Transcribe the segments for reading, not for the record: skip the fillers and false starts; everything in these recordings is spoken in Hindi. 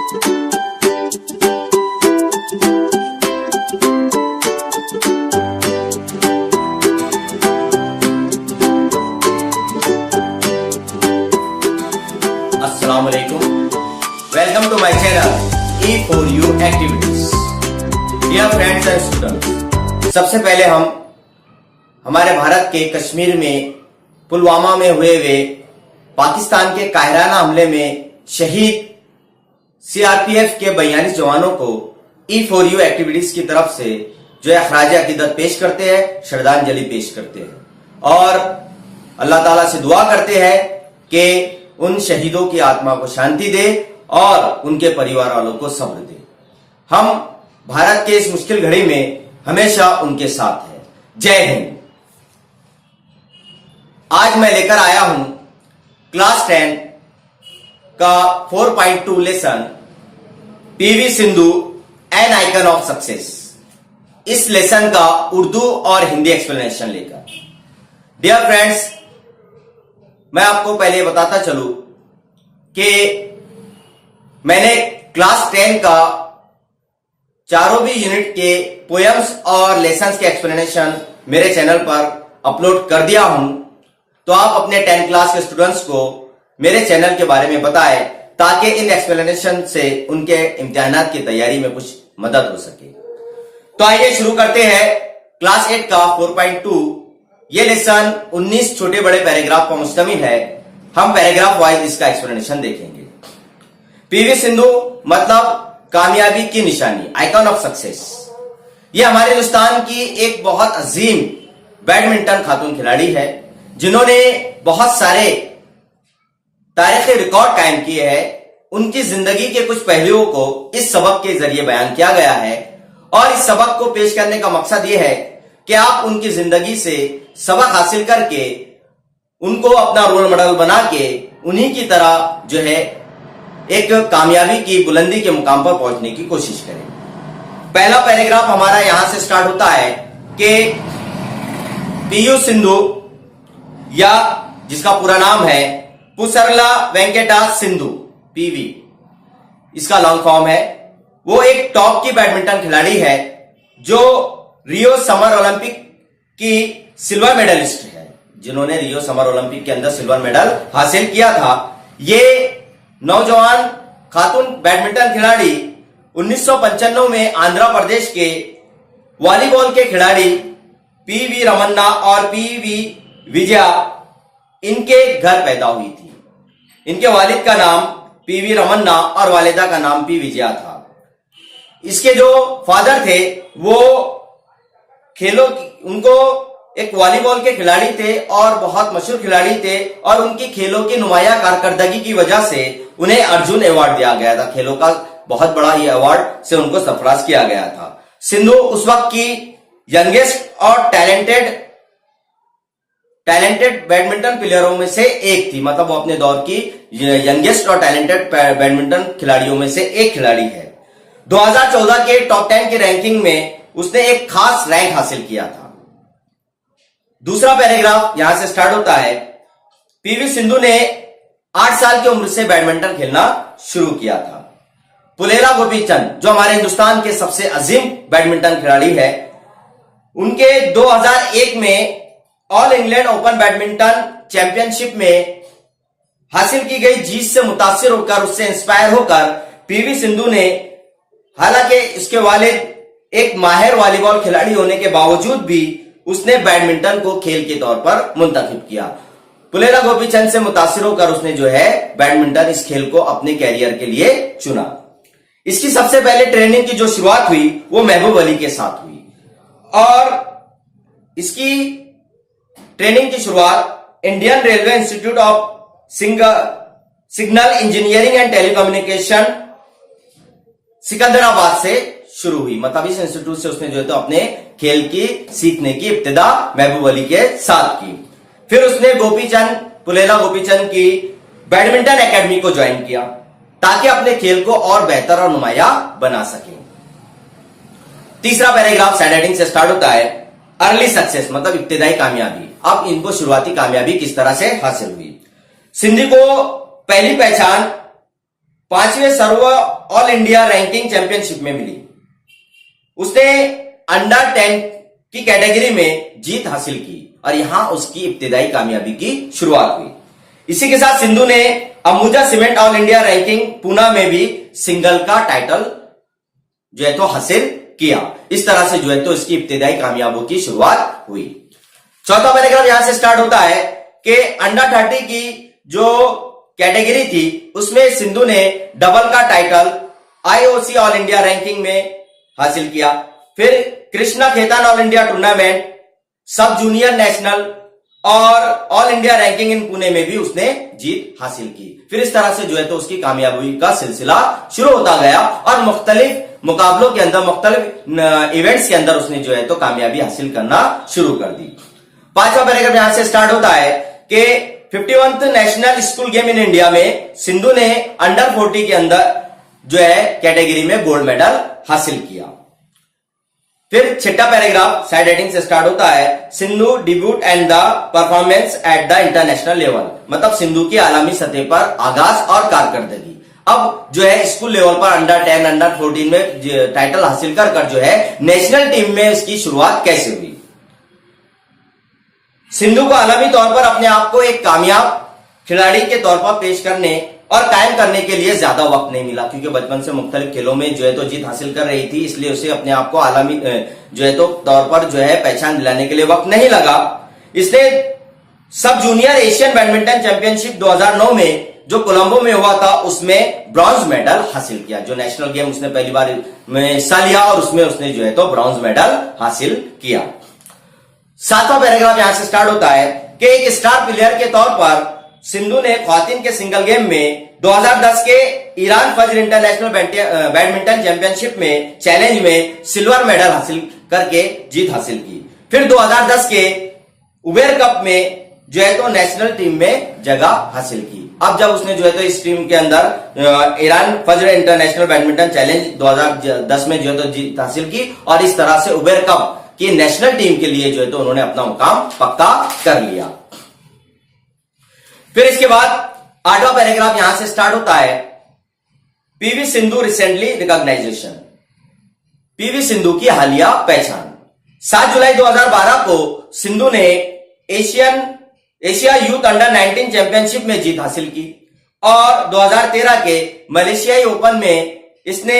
अस्सलाम वालेकुम। Welcome to my channel E4U activities. Dear friends and students, सबसे पहले हम हमारे भारत के कश्मीर में पुलवामा में हुए पाकिस्तान के कायराना हमले में शहीद सीआरपीएफ के 42 जवानों को E4U एक्टिविटीज की तरफ से जो है खराज अकीदत पेश करते हैं, श्रद्धांजलि पेश करते हैं और अल्लाह ताला से दुआ करते हैं कि उन शहीदों की आत्मा को शांति दे और उनके परिवार वालों को सब्र दे। हम भारत के इस मुश्किल घड़ी में हमेशा उनके साथ हैं। जय हिंद। आज मैं लेकर आया हूं क्लास 10 का 4.2 lesson PV Sindhu N icon of success. इस लेसन का उर्दू और हिंदी एक्सप्लेनेशन लेकर। डियर फ्रेंड्स, मैं आपको पहले बताता चलूं कि मैंने क्लास 10 का चारों भी यूनिट के पोएम्स और लेसन्स के एक्सप्लेनेशन मेरे चैनल पर अपलोड कर दिया हूं, तो आप अपने 10 क्लास के स्टूडेंट्स को मेरे चैनल के बारे में बताएं ताकि इन एक्सप्लेनेशन से उनके इम्तिहानात की तैयारी में कुछ मदद हो सके। तो आइए शुरू करते हैं क्लास 8 का 4.2। ये लेसन 19 छोटे बड़े पैराग्राफ पर मुश्तमिल है। हम पैराग्राफ वाइज इसका एक्सप्लेनेशन देखेंगे। पीवी सिंधु मतलब कामयाबी की निशानी, आइकन ऑफ सक्सेस। ये हमारे हिंदुस्तान की एक बहुत अजीम बैडमिंटन खातून खिलाड़ी है जिन्होंने बहुत सारे तारीखी रिकॉर्ड कायम किए हैं। उनकी जिंदगी के कुछ पहलुओं को इस सबक के जरिए बयान किया गया है और इस सबक को पेश करने का मकसद यह है कि आप उनकी जिंदगी से सबक हासिल करके उनको अपना रोल मॉडल बना के उन्हीं की तरह जो है एक कामयाबी की बुलंदी के मुकाम पर पहुंचने की कोशिश करें। पहला पैराग्राफ हमारा यहां से स्टार्ट होता है कि पीयू सिंधु, या जिसका पूरा नाम है पुसरला वेंकटा सिंधु, पीवी इसका लॉन्ग फॉर्म है। वो एक टॉप की बैडमिंटन खिलाड़ी है जो रियो समर ओलंपिक की सिल्वर मेडलिस्ट है, जिन्होंने रियो समर ओलंपिक के अंदर सिल्वर मेडल हासिल किया था। ये नौजवान खातून बैडमिंटन खिलाड़ी 1995 में आंध्र प्रदेश के वॉलीबॉल के खिलाड़ी पीवी रमन्ना और पीवी विजया इनके घर पैदा हुई थी। इनके वालिद का नाम पीवी रमन्ना और वालिदा का नाम पी विजया था। इसके जो फादर थे वो उनको एक वॉलीबॉल के खिलाड़ी थे और बहुत मशहूर खिलाड़ी थे और उनकी खेलों की नुमाया कारकर्दगी की वजह से उन्हें अर्जुन अवार्ड दिया गया था। खेलों का बहुत बड़ा ये अवार्ड से उनको सरफराज किया गया था। सिंधु उस वक्त की यंगेस्ट और टैलेंटेड बैडमिंटन प्लेयरों में से एक थी, मतलब वो अपने दौर की यंगेस्ट और टैलेंटेड बैडमिंटन खिलाड़ियों में से एक खिलाड़ी है। 2014 के टॉप 10 की रैंकिंग में उसने एक खास रैंक हासिल किया था। दूसरा पैराग्राफ यहां से स्टार्ट होता है। पीवी सिंधु ने 8 साल की उम्र से बैडमिंटन खेलना शुरू किया था। पुलेला गोपीचंद जो हमारे हिंदुस्तान के सबसे अजीम बैडमिंटन खिलाड़ी है, उनके 2001 में all England open badminton championship में हासिल की गई जीत से मुतासिर होकर, उससे इंस्पायर होकर पीवी सिंधु ने, हालांकि इसके वालिद एक माहिर वॉलीबॉल खिलाड़ी होने के बावजूद भी उसने बैडमिंटन को खेल के तौर पर मुंतखब किया। पुलेला गोपीचंद से मुतासिर होकर उसने जो है बैडमिंटन इस खेल को अपने कैरियर के लिए चुना। इसकी सबसे पहले ट्रेनिंग की जो शुरुआत हुई वो महबूब अली के साथ हुई और इसकी ट्रेनिंग की शुरुआत Indian railway institute of signal engineering and telecommunication Secunderabad से शुरू हुई। मतलब इस इंस्टीट्यूट से उसने जो है तो अपने खेल की सीखने की इब्तिदा महबूब अली के साथ की। फिर उसने पुलेला गोपीचंद की बैडमिंटन एकेडमी को ज्वाइन किया ताकि अपने खेल को और बेहतर और नुमाया बना सके। तीसरा पैराग्राफ सैड हेडिंग से स्टार्ट होता है। अर्ली सक्सेस मतलब इब्तिदाई कामयाबी। अब इनको शुरुआती कामयाबी किस तरह से हासिल हुई। सिंधु को पहली पहचान 5वें सर्व ऑल इंडिया रैंकिंग चैंपियनशिप में मिली। उसने अंडर 10 की कैटेगरी में जीत हासिल की और यहां उसकी इब्तिदाई कामयाबी की शुरुआत हुई। इसी के साथ सिंधु ने Ambuja cement all India ranking Poona में भी सिंगल का टाइटल जो है तो हासिल किया। इस तरह से जो है तो इसकी इब्तिदाई कामयाबियों की शुरुआत हुई। चौथा पैराग्राफ यहां से स्टार्ट होता है कि अंडर 30 की जो कैटेगरी थी उसमें सिंधु ने डबल का title IOC all India ranking में हासिल किया। फिर Krishna Khetan all India tournament, sub junior national और all India ranking in Pune में भी उसने जीत हासिल की। फिर इस तरह से जो है तो उसकी कामयाबी का सिलसिला शुरू होता गया और मुख्तलिफ मुकाबलों के अंदर, मुख्तलिफ इवेंट्स के अंदर उसने जो है तो कामयाबी हासिल करना शुरू कर दी। पांचवा पैराग्राफ यहां से स्टार्ट होता है कि 51th national school game in India में सिंधु ने अंडर 40 के अंदर जो है कैटेगरी में गोल्ड मेडल हासिल किया। फिर छठा पैराग्राफ साइड हेडिंग से स्टार्ट होता है, Sindhu debut and the performance at the international level. मतलब सिंधु की आलमी सतह पर आगाज और कारकर्दगी। अब जो है स्कूल लेवल पर अंडर 10, अंडर 14 में टाइटल हासिल कर जो है नेशनल टीम में इसकी शुरुआत कैसे हुई। सिंधु को आलमी तौर पर अपने आप को एक कामयाब खिलाड़ी के तौर पर पेश करने और कायम करने के लिए ज्यादा वक्त नहीं मिला, क्योंकि बचपन से मुख्तलिफ खेलों में जो है तो जीत हासिल कर रही थी, इसलिए उसे अपने आप को आलमी जो है तो तौर पर जो है पहचान दिलाने के लिए वक्त नहीं लगा। इसने सब जूनियर एशियन बैडमिंटन चैंपियनशिप 2009 में जो कोलंबो में हुआ था उसमें ब्रॉन्ज मेडल हासिल किया। जो नेशनल गेम उसने पहली बार में हिस्सा लिया और उसमें उसने जो है तो ब्रॉन्ज मेडल हासिल किया। सातवां पैराग्राफ यहां से स्टार्ट होता है कि एक स्टार प्लेयर के तौर पर सिंधु ने ख्वातीन के सिंगल गेम में 2010 के ईरान फजर इंटरनेशनल बैडमिंटन चैंपियनशिप में चैलेंज में सिल्वर मेडल हासिल करके जीत हासिल की। फिर 2010 के उबेर कप में जो है तो नेशनल टीम में जगह हासिल की। अब जब उसने जो है तो इस टीम के अंदर ईरान फजर इंटरनेशनल बैडमिंटन चैलेंज 2010 में जो है तो जीत हासिल की और इस तरह से उबेर कप की नेशनल टीम के लिए जो है तो उन्होंने अपना मुकाम पक्का कर लिया। फिर इसके बाद आठवां पैराग्राफ यहां से स्टार्ट होता है, PV Sindhu recently recognition. PV Sindhu की हालिया पहचान। 7 जुलाई 2012 को सिंधु ने एशिया यूथ अंडर 19 चैंपियनशिप में जीत हासिल की और 2013 के मलेशियाई ओपन में इसने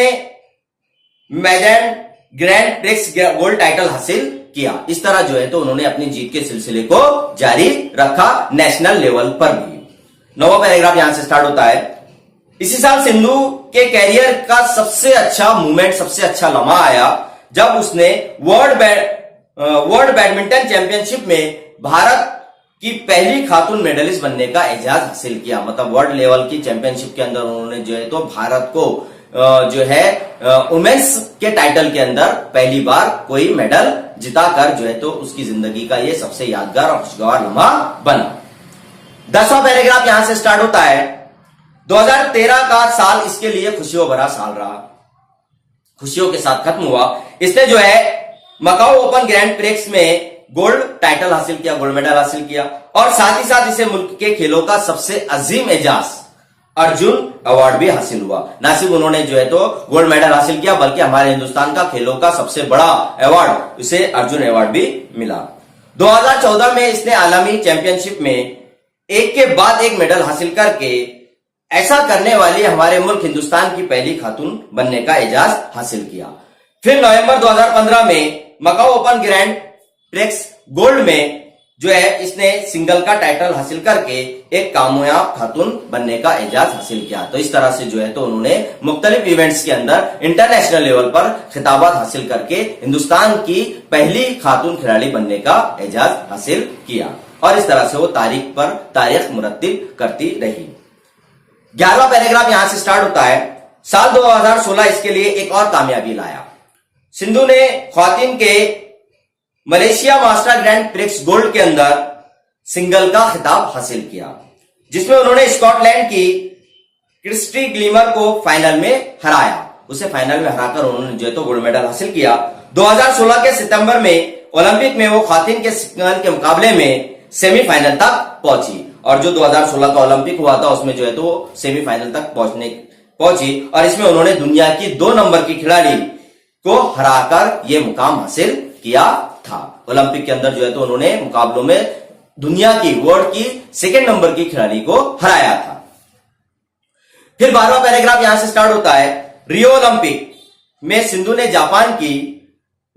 मैदान ग्रैंड प्रिक्स गोल्ड टाइटल हासिल किया। इस तरह जो है तो उन्होंने अपनी जीत के सिलसिले को जारी रखा नेशनल लेवल पर भी। 9वां पैराग्राफ यहां से स्टार्ट होता है, इसी साल सिंधु के कैरियर का सबसे अच्छा मूवमेंट, सबसे अच्छा लम्हा आया जब उसने वर्ल्ड बैडमिंटन चैंपियनशिप में भारत की पहली खातून मेडलिस्ट बनने का एजाज हासिल किया। मतलब वर्ल्ड लेवल की चैंपियनशिप के अंदर उन्होंने जो है तो भारत को जो है वुमेन्स के टाइटल के अंदर पहली बार कोई मेडल जिताकर जो है तो उसकी जिंदगी का ये सबसे यादगार और खुशगवार लम्हा बना। 10वां पैराग्राफ यहां से स्टार्ट होता है, 2013 का साल इसके लिए खुशियों भरा साल रहा, खुशियों के साथ खत्म हुआ। इसने जो है मकाओ ओपन ग्रैंड प्रिक्स में गोल्ड टाइटल हासिल किया, गोल्ड मेडल हासिल किया और साथ ही साथ इसे मुल्क के खेलों का सबसे अजीम एजाज अर्जुन अवार्ड भी हासिल हुआ। ना सिर्फ उन्होंने जो है तो गोल्ड मेडल हासिल किया बल्कि हमारे हिंदुस्तान का खेलों का सबसे बड़ा अवार्ड, इसे अर्जुन अवार्ड भी मिला। 2014 में इसने आलमी चैंपियनशिप में एक के बाद एक मेडल हासिल करके ऐसा करने वाली हमारे मुल्क हिंदुस्तान की पहली खातून बनने का एजाज हासिल किया। फिर नवंबर 2015 में Macau Open Grand Prix Gold में जो है इसने सिंगल का टाइटल हासिल करके एक कामयाब खातून बनने का एजाज हासिल किया। तो इस तरह से जो है तो उन्होंने मुख्तलिफ इवेंट्स के अंदर इंटरनेशनल लेवल पर खिताबात हासिल करके हिंदुस्तान की पहली खातून खिलाड़ी बनने का एजाज हासिल किया और इस तरह से वो तारीख मुरत्तिब करती रही। 11वां पैराग्राफ यहां से स्टार्ट होता है, साल 2016 इसके लिए एक और कामयाबी लाया। सिंधु ने ख्वातीन के Malaysia master grand Prix gold के अंदर सिंगल का खिताब हासिल किया, जिसमें उन्होंने स्कॉटलैंड की क्रिस्टी ग्लीमर को फाइनल में हराया। उसे फाइनल में हराकर उन्होंने जो है तो गोल्ड मेडल हासिल किया। 2016 के सितंबर में ओलंपिक में वो ख्वातीन के सिंगल के मुकाबले में सेमीफाइनल तक पहुंची और जो 2016 का ओलंपिक हुआ था उसमें जो है तो सेमीफाइनल तक पहुंचने पहुंची और इसमें उन्होंने दुनिया की 2 नंबर की खिलाड़ी को हराकर यह मुकाम हासिल किया था। ओलंपिक के अंदर जो है तो उन्होंने मुकाबलों में दुनिया की वर्ल्ड की 2 नंबर की खिलाड़ी को हराया था। फिर 12वां पैराग्राफ यहां से स्टार्ट होता है। रियो ओलंपिक में सिंधु ने जापान की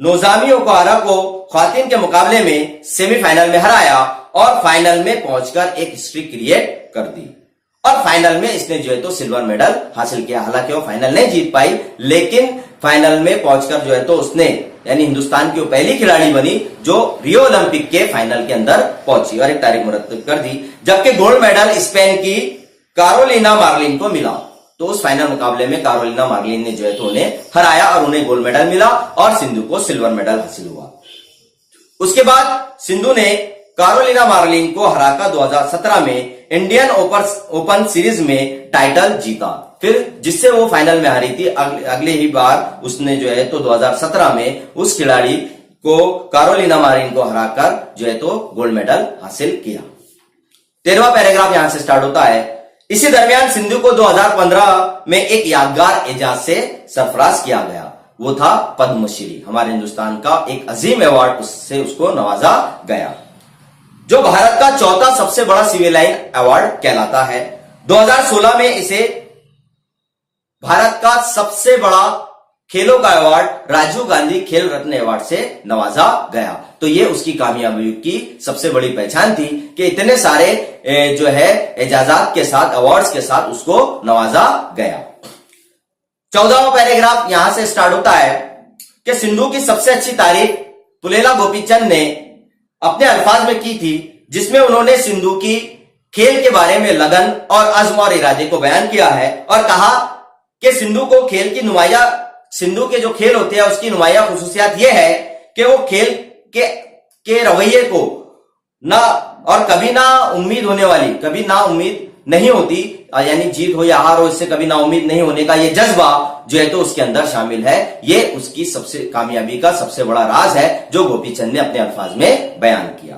नोजोमी ओकुहारा को ख्वातीन के मुकाबले में सेमीफाइनल में हराया और फाइनल में पहुंचकर एक हिस्ट्री क्रिएट कर दी और फाइनल में इसने जो है तो सिल्वर मेडल हासिल किया। हालांकि वो फाइनल नहीं जीत पाई, लेकिन फाइनल में पहुंचकर जो है तो उसने यानी हिंदुस्तान की वो पहली खिलाड़ी बनी जो रियो ओलंपिक के फाइनल के अंदर पहुंची और एक तारीख मुरत्तब कर दी। जबकि गोल्ड मेडल स्पेन की कारोलिना मार्लिन को मिला। तो उस फाइनल मुकाबले में कारोलिना मार्लिन ने जो है तो उन्हें हराया और उन्हें गोल्ड मेडल मिला और सिंधु को सिल्वर मेडल हासिल हुआ। उसके बाद सिंधु ने कारोलिना मार्लिन को हराकर 2017 में इंडियन ओपन सीरीज में टाइटल जीता, फिर जिससे वो फाइनल में हारी थी। अगले ही बार उसने जो है तो 2017 में उस खिलाड़ी को कारोलिना मार्लिन को हराकर जो है तो गोल्ड मेडल हासिल किया। 13वां पैराग्राफ यहां से स्टार्ट होता है। इसी दरमियान सिंधु को 2015 में एक यादगार एजाज से सरफराज किया गया, वो था पद्मश्री। हमारे हिंदुस्तान का एक अजीम अवार्ड उससे उसको नवाजा गया, जो भारत का चौथा सबसे बड़ा सिविलाइन अवार्ड कहलाता है। 2016 में इसे भारत का सबसे बड़ा खेलों का अवार्ड राजीव गांधी खेल रत्न अवार्ड से नवाजा गया। तो ये उसकी कामयाबी की सबसे बड़ी पहचान थी कि इतने सारे जो है एजाजात के साथ, अवार्ड्स के साथ उसको नवाजा गया। 14वां पैराग्राफ यहां से स्टार्ट होता है कि सिंधु की सबसे अच्छी तारीफ पुलेला गोपीचंद ने अपने अल्फाज में की थी, जिसमें उन्होंने सिंधु की खेल के बारे में लगन और अज़्म और इरादे को बयान किया है और कहा कि सिंधु के जो खेल होते हैं उसकी नुमाया खुसूसियात यह है कि वो खेल के रवैये को ना और कभी ना उम्मीद होने वाली, कभी ना उम्मीद नहीं होती, यानी जीत हो या हार हो, इससे कभी ना उम्मीद नहीं होने का ये जज्बा जो है तो उसके अंदर शामिल है। ये उसकी सबसे कामयाबी का सबसे बड़ा राज है जो गोपीचंद ने अपने अल्फाज में बयान किया।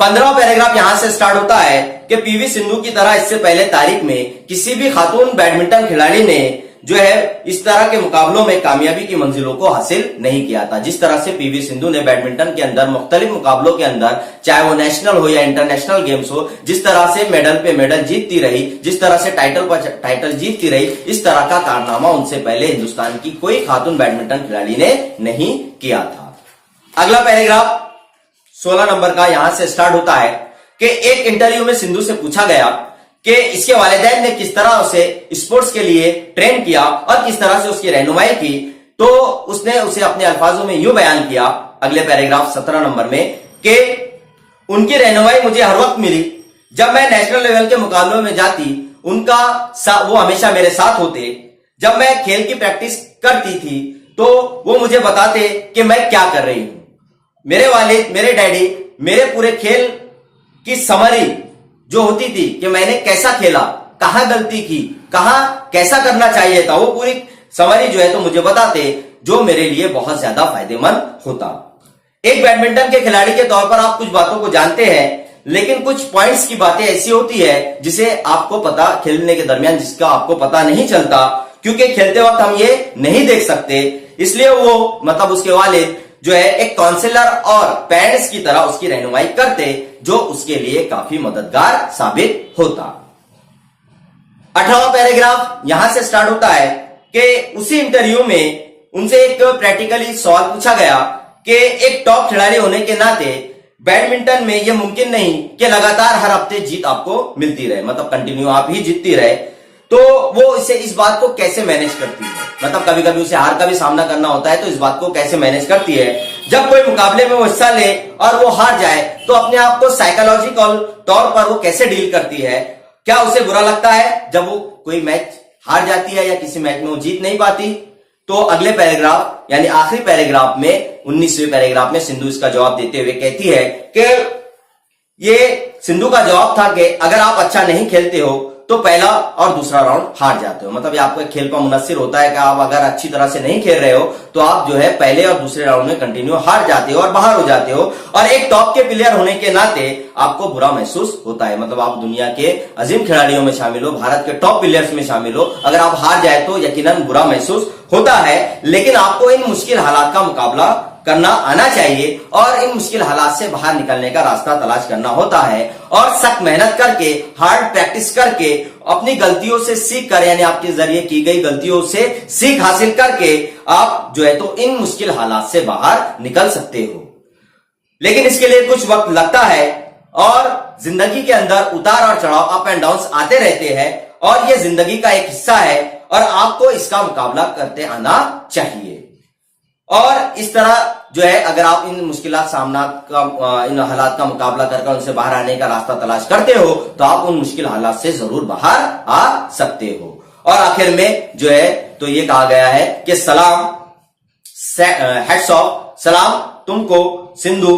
15वां पैराग्राफ यहां से स्टार्ट होता है कि पीवी सिंधु की तरह इससे पहले तारीख में किसी भी खातून बैडमिंटन खिलाड़ी ने जो है इस तरह के मुकाबलों में कामयाबी की मंजिलों को हासिल नहीं किया था। जिस तरह से पीवी सिंधु ने बैडमिंटन के अंदर मुख्तलिफ मुकाबलों के अंदर, चाहे वो नेशनल हो या इंटरनेशनल गेम्स हो, जिस तरह से मेडल पे मेडल जीतती रही, जिस तरह से टाइटल पर टाइटल जीतती रही, इस तरह का कारनामा उनसे पहले हिंदुस्तान की कोई खातून बैडमिंटन खिलाड़ी ने नहीं किया था। अगला पैराग्राफ 16 नंबर का यहां से स्टार्ट होता है कि एक इंटरव्यू में सिंधु से पूछा गया कि इसके वालिदैन ने किस तरह उसे स्पोर्ट्स के लिए ट्रेन किया और किस तरह से उसकी रहनुमाई की, तो उसने उसे अपने अल्फाजों में यूं बयान किया अगले पैराग्राफ 17 नंबर में कि उनकी रहनुमाई मुझे हर वक्त मिली। जब मैं नेशनल लेवल के मुकाबलों में जाती वो हमेशा मेरे साथ होते। जब मैं खेल की प्रैक्टिस करती थी तो वो मुझे बताते कि मैं क्या कर रही हूं। मेरे वालिद, मेरे डैडी मेरे पूरे खेल की समरी जो होती थी कि मैंने कैसा खेला, कहां गलती की, कहां कैसा करना चाहिए था, वो पूरी समरी जो है तो मुझे बताते, जो मेरे लिए बहुत ज्यादा फायदेमंद होता। एक बैडमिंटन के खिलाड़ी के तौर पर आप कुछ बातों को जानते हैं, लेकिन कुछ पॉइंट्स की बातें ऐसी होती है जिसे आपको पता, खेलने के दरमियान जिसका आपको पता नहीं चलता, क्योंकि खेलते वक्त हम ये नहीं देख सकते। इसलिए वो मतलब उसके वालिद जो है एक काउंसलर और पेरेंट्स की तरह उसकी रहनुमाई करते, जो उसके लिए काफी मददगार साबित होता। 18वां पैराग्राफ यहां से स्टार्ट होता है कि उसी इंटरव्यू में उनसे एक प्रैक्टिकली सवाल पूछा गया कि एक टॉप खिलाड़ी होने के नाते बैडमिंटन में यह मुमकिन नहीं कि लगातार हर हफ्ते जीत आपको मिलती रहे, मतलब कंटिन्यू आप ही जीतती रहे, तो वो इस बात को कैसे मैनेज करती है। मतलब कभी कभी उसे हार का भी सामना करना होता है, तो इस बात को कैसे मैनेज करती है। जब कोई मुकाबले में वो हिस्सा ले और वो हार जाए तो अपने आप को साइकोलॉजिकल तौर पर वो कैसे डील करती है। क्या उसे बुरा लगता है जब वो कोई मैच हार जाती है या किसी मैच में वो जीत नहीं पाती। तो अगले पैराग्राफ यानी आखिरी पैराग्राफ में 19वें पैराग्राफ में सिंधु इसका जवाब देते हुए कहती है कि ये सिंधु का जवाब था कि अगर आप अच्छा नहीं खेलते हो तो पहला और दूसरा राउंड हार जाते हो। मतलब ये आपको एक खेल का मुनस्सिर होता है कि आप अगर अच्छी तरह से नहीं खेल रहे हो तो आप जो है पहले और दूसरे राउंड में कंटिन्यू हार जाते हो और बाहर हो जाते हो, और एक टॉप के प्लेयर होने के नाते आपको बुरा महसूस होता है। मतलब आप दुनिया के अजीम खिलाड़ियों में शामिल हो, भारत के टॉप प्लेयर्स में शामिल हो, अगर आप हार जाए तो यकीनन बुरा महसूस होता है। लेकिन आपको इन मुश्किल हालात का मुकाबला करना आना चाहिए और इन मुश्किल हालात से बाहर निकलने का रास्ता तलाश करना होता है, और सख्त मेहनत करके, हार्ड प्रैक्टिस करके, अपनी गलतियों से सीख कर, यानी आपके जरिए की गई गलतियों से सीख हासिल करके आप जो है तो इन मुश्किल हालात से बाहर निकल सकते हो। लेकिन इसके लिए कुछ वक्त लगता है और जिंदगी के अंदर उतार और चढ़ाव, अप एंड डाउन आते रहते हैं, और यह जिंदगी का एक हिस्सा है और आपको इसका मुकाबला करते आना चाहिए। और इस तरह जो है अगर आप इन मुश्किलात सामना का, इन हालात का मुकाबला करके उनसे बाहर आने का रास्ता तलाश करते हो तो आप उन मुश्किल हालात से जरूर बाहर आ सकते हो। और आखिर में जो है तो ये कहा गया है कि सलाम, हैट्स ऑफ, सलाम तुमको सिंधु,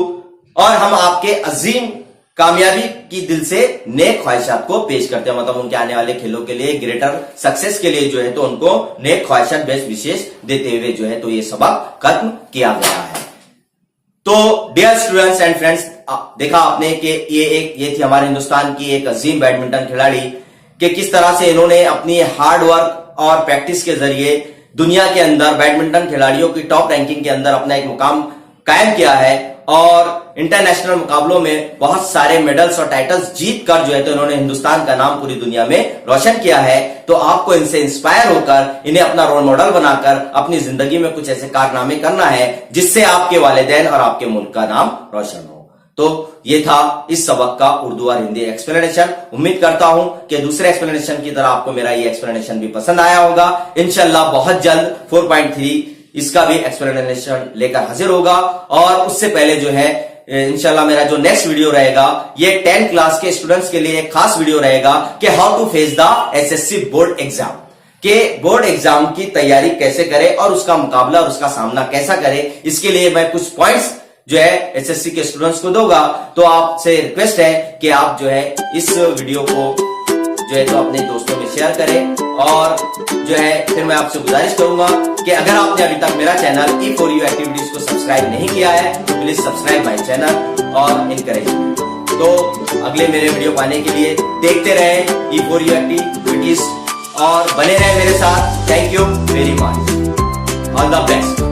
और हम आपके अजीम कामयाबी की दिल से नेक ख्वाहिशात को पेश करते हैं। मतलब उनके आने वाले खेलों के लिए, ग्रेटर सक्सेस के लिए जो है तो उनको नेक ख्वाहिशात बेस्ट विशेष देते हुए जो है तो ये सबक खत्म किया गया है। तो डियर स्टूडेंट्स एंड फ्रेंड्स, देखा आपने कि ये थी हमारे हिंदुस्तान की एक अजीम बैडमिंटन खिलाड़ी कि किस तरह से इन्होंने अपनी हार्ड वर्क और प्रैक्टिस के जरिए दुनिया के अंदर बैडमिंटन खिलाड़ियों की टॉप रैंकिंग के अंदर अपना एक मुकाम कायम किया है, और इंटरनेशनल मुकाबलों में बहुत सारे मेडल्स और टाइटल्स जीत कर जो है तो इन्होंने हिंदुस्तान का नाम पूरी दुनिया में रोशन किया है। तो आपको इनसे इंस्पायर होकर, इन्हें अपना रोल मॉडल बनाकर अपनी जिंदगी में कुछ ऐसे कारनामे करना है जिससे आपके वालिदैन और आपके मुल्क का नाम रोशन हो। तो ये था इस सबक का उर्दू और हिंदी एक्सप्लेनेशन। उम्मीद करता हूं कि दूसरे एक्सप्लेनेशन की तरह आपको मेरा ये एक्सप्लेनेशन भी पसंद आया होगा। इंशाल्लाह बहुत जल्द 4.3 इसका भी एक्सप्लेनेशन लेकर हाजिर होगा, और उससे पहले जो है इंशाल्लाह मेरा जो नेक्स्ट वीडियो रहेगा ये 10th क्लास के स्टूडेंट्स के लिए एक खास वीडियो रहेगा कि how to face the SSC board exam, के बोर्ड एग्जाम की तैयारी कैसे करें और उसका मुकाबला और उसका सामना कैसा करें। इसके लिए मैं कुछ पॉइंट्स जो है एसएससी के स्टूडेंट्स को दूंगा। तो आपसे रिक्वेस्ट है कि आप जो है इस वीडियो को जो है तो अपने दोस्तों में शेयर करें, और जो है फिर मैं आपसे गुजारिश करूंगा कि अगर आपने अभी तक मेरा चैनल E4U एक्टिविटीज को सब्सक्राइब नहीं किया है तो प्लीज सब्सक्राइब माय चैनल और इनकरेज। तो अगले मेरे वीडियो पाने के लिए देखते रहे E4U एक्टिविटीज और बने रहे मेरे साथ। Thank you very much, all the best.